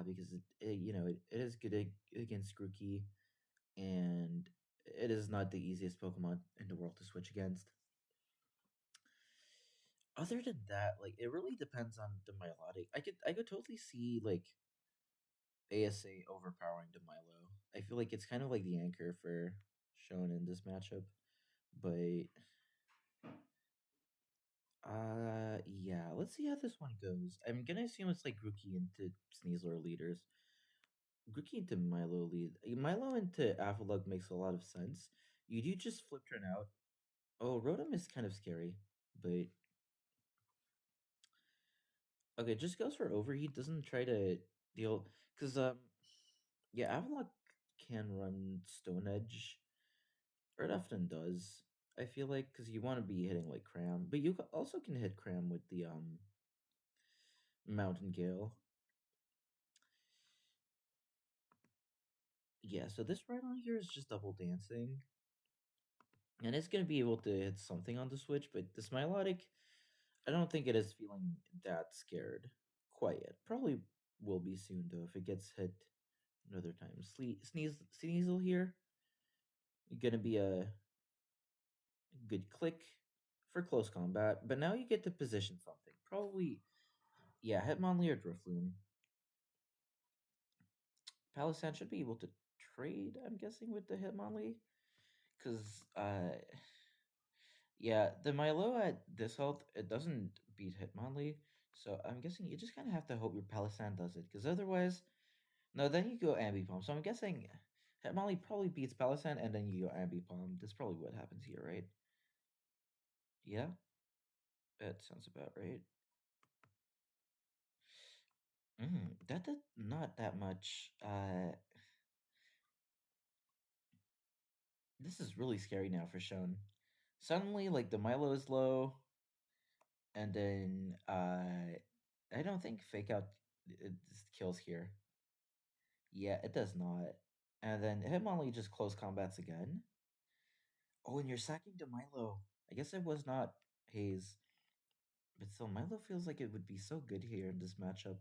S1: because it is good against Grookey, and it is not the easiest Pokemon in the world to switch against. Other than that, like, it really depends on the Milotic. I could totally see like ASA overpowering the Milo. I feel like it's kind of like the anchor for shown in this matchup, but yeah, let's see how this one goes. I'm gonna assume it's like Grookey into Sneasler leaders. Grookey into Milo lead. Milo into Avalugg makes a lot of sense. You do just flip turn out. Oh, Rotom is kind of scary, but okay, just goes for overheat. Doesn't try to deal because yeah, Avalugg can run Stone Edge, or it often does. I feel like because you want to be hitting like Cram, but you also can hit Cram with the Mountain Gale. Yeah, so this right on here is just double dancing. And it's gonna be able to hit something on the switch, but this Milotic, I don't think it is feeling that scared quite yet. Probably will be soon though if it gets hit another time. Sneasel here, gonna be a good click for close combat, but now you get to position something. Probably, yeah, Hitmonlee or Drifloon. Palisand should be able to trade, I'm guessing, with the Hitmonlee. Because, yeah, the Milo at this health, it doesn't beat Hitmonlee. So I'm guessing you just kind of have to hope your Palisand does it. Because otherwise, no, then you go Ambipom. So I'm guessing Hitmonlee probably beats Palisand and then you go Ambipom. That's probably what happens here, right? Yeah, that sounds about right. That did not that much. This is really scary now for Shone. Suddenly, like the Milo is low, and then I don't think fake out it kills here. Yeah, it does not. And then Hitmonlee just close combats again. Oh, and you're sacking to Milo. I guess it was not Haze, but still, Milo feels like it would be so good here in this matchup.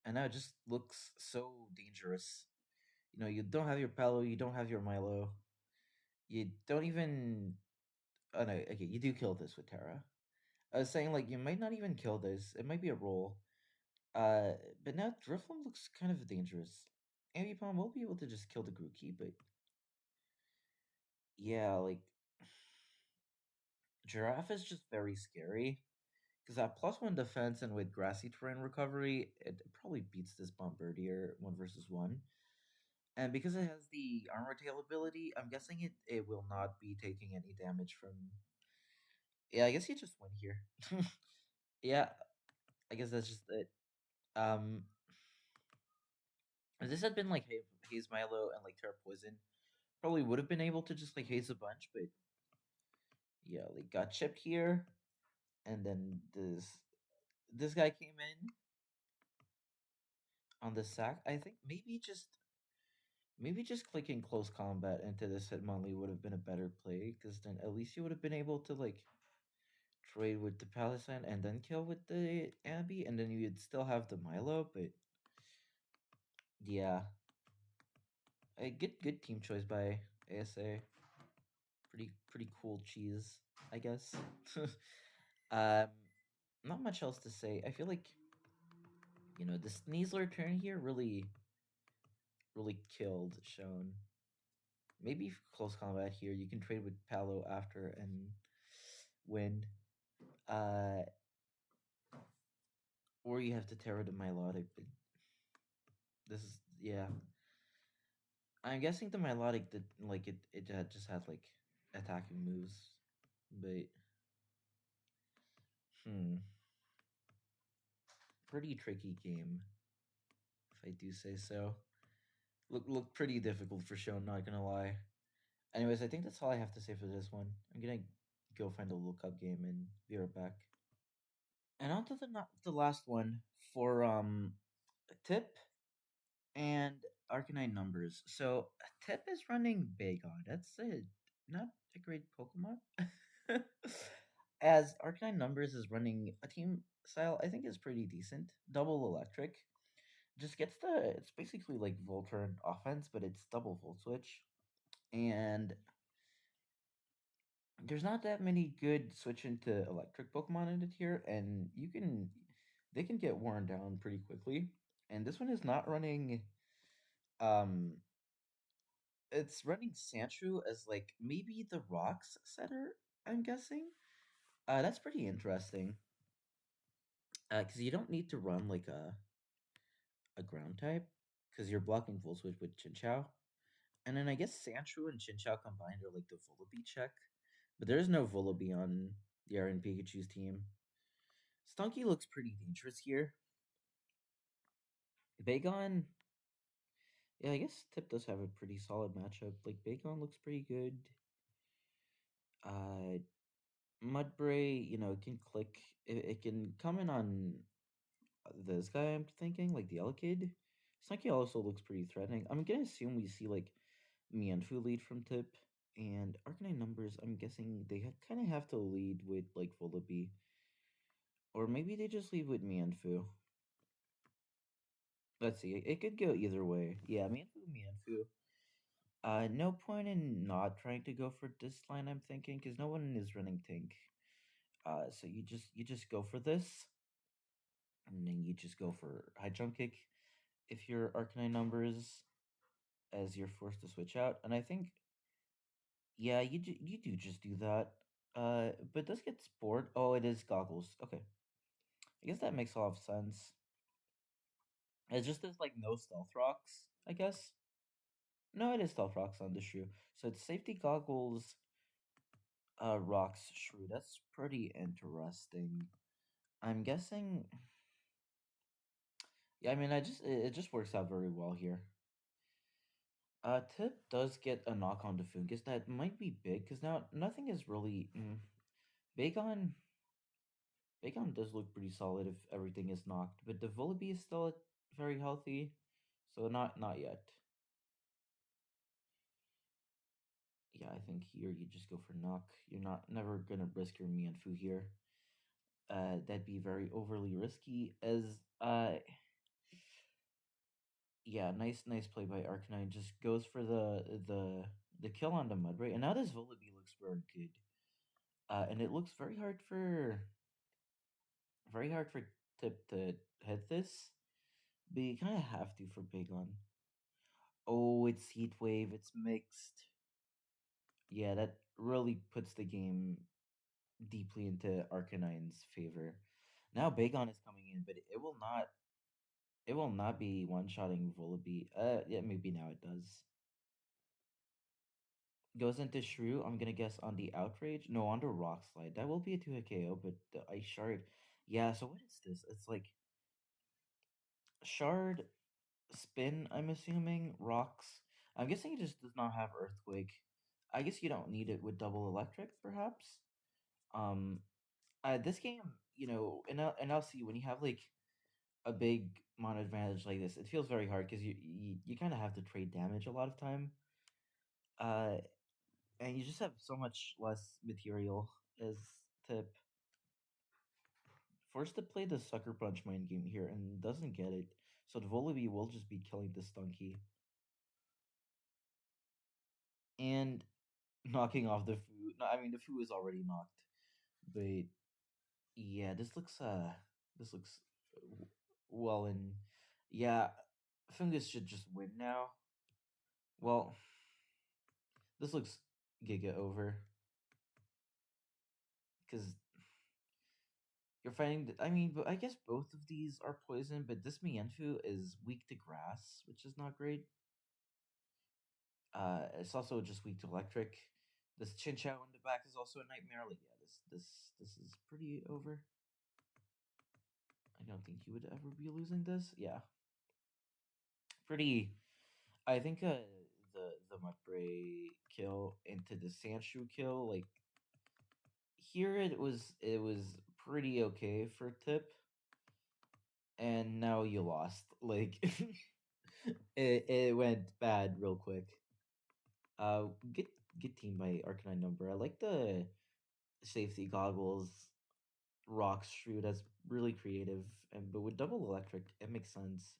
S1: And now it just looks so dangerous. You know, you don't have your Palo, you don't have your Milo. You don't even. Oh no, okay, you do kill this with Terra. I was saying like you might not even kill this. It might be a roll. Uh, but now Drifloon looks kind of dangerous. Ambipom will be able to just kill the Grookey, but yeah, like Giraffe is just very scary because that +1 defense and with grassy terrain recovery, it probably beats this Bombardier 1 versus 1. And because it has the armor tail ability, I'm guessing it will not be taking any damage from. Yeah, I guess you just win here. Yeah, I guess that's just it. Um, if this had been like Haze Milo and like Terra Poison, probably would have been able to just like haze a bunch, but yeah, like got chipped here, and then this guy came in on the sack. I think maybe just clicking close combat into this Hitmonlee would have been a better play, because then at least you would have been able to like trade with the Palisand and then kill with the Abby, and then you'd still have the Milo. But yeah, a good team choice by ASA. Pretty cool cheese, I guess. um, not much else to say. I feel like the Sneasler turn here really killed Shone. Maybe close combat here. You can trade with Palo after and win. Uh, or you have to Terra the Milotic. But this is yeah. I'm guessing the Milotic did like it just had like attacking moves, but hmm, pretty tricky game if I do say so. Look pretty difficult for Shone. Not gonna lie. Anyways, I think that's all I have to say for this one. I'm gonna go find a look up game and be right back. And on to the last one for Tip and Arcanine numbers. So Tip is running Bagon. That's not a great Pokemon. As Arcanine numbers is running a team style, I think is pretty decent. Double electric. Just gets it's basically like Volturn offense, but it's double Volt Switch. And there's not that many good switch into electric Pokemon in the tier, and they can get worn down pretty quickly. And this one is not running. Um, it's running Sandshrew as like maybe the rocks setter. I'm guessing. That's pretty interesting. Because you don't need to run like a ground type, because you're blocking full switch with Chinchou. And then I guess Sandshrew and Chinchou combined are like the Vullaby check. But there is no Vullaby on the RN Pikachu's team. Stunky looks pretty dangerous here. Bagon, yeah, I guess Tip does have a pretty solid matchup. Like Bagon looks pretty good. Uh, Mudbray, it can click. It can come in on this guy. I'm thinking like the yellow kid. Snuggy also looks pretty threatening. I'm gonna assume we see like Mianfu lead from tip and Arcanine numbers. I'm guessing they kind of have to lead with like Volibee, or maybe they just lead with Mianfu. Let's see. It could go either way. Yeah, Mianfu, Mianfu. No point in not trying to go for this line. I'm thinking because no one is running Tink. So you just go for this, and then you just go for high jump kick if your Arcanine numbers as you're forced to switch out. And I think yeah, you do just do that. But it does get sport. Oh, it is goggles. Okay, I guess that makes a lot of sense. It's just there's like no stealth rocks. I guess no, it is stealth rocks on the shoe. So it's safety goggles, rocks shrew. That's pretty interesting. I'm guessing. Yeah, I mean, it just works out very well here. Tip does get a knock on the Fungus. That might be big because now nothing is really Bagon. Bagon does look pretty solid if everything is knocked, but the Volibee is still very healthy, so not yet. Yeah, I think here you just go for knock. You're not never gonna risk your Mianfu here. That'd be very overly risky. As yeah, nice play by Arcanine. Just goes for the kill on the Mudbray, and now this Volibee looks very good. And it looks very hard for Tip to hit this, but you kind of have to for Bagon. Oh, it's Heat Wave. It's mixed. Yeah, that really puts the game deeply into Arcanine's favor. Now Bagon is coming in, but it will not. It will not be one-shotting Volibee. Yeah, maybe now it does. Goes into Shrew. I'm gonna guess on the Outrage. No, on the Rock Slide. That will be a two-hit KO, but the Ice Shard. Yeah. So what is this? It's like Shard, Spin. I'm assuming Rocks. I'm guessing it just does not have Earthquake. I guess you don't need it with double electric, perhaps. Um, this game, and I'll see when you have like a big mono advantage like this, it feels very hard because you kind of have to trade damage a lot of time. Uh, and you just have so much less material as Tip. Forced to play the Sucker Punch mind game here and doesn't get it. So the Volibee will just be killing the Stunky and knocking off the Foo. No, I mean the Foo is already knocked, but yeah, this looks well and yeah, Fungus should just win now. Well, this looks Giga over because you're fighting. I mean, but I guess both of these are poison, but this Mienfu is weak to grass, which is not great. It's also just weak to electric. This Chinchou in the back is also a nightmare. Like, yeah, this is pretty over. I don't think he would ever be losing this. Yeah, pretty. I think the Mudbray kill into the Sandshoe kill, like here it was pretty okay for Tip, and now you lost. Like it went bad real quick. Uh, good good team by Arcanine number. I like the safety goggles, rock shrew. That's really creative, and but with double electric, it makes sense.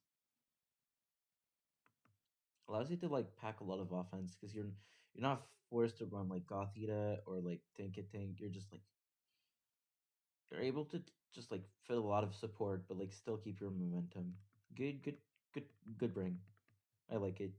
S1: Allows you to like pack a lot of offense because you're not forced to run like Gothita or like Tank. You're just like you're able to just like fit a lot of support, but like still keep your momentum. Good, good, good, good bring. I like it.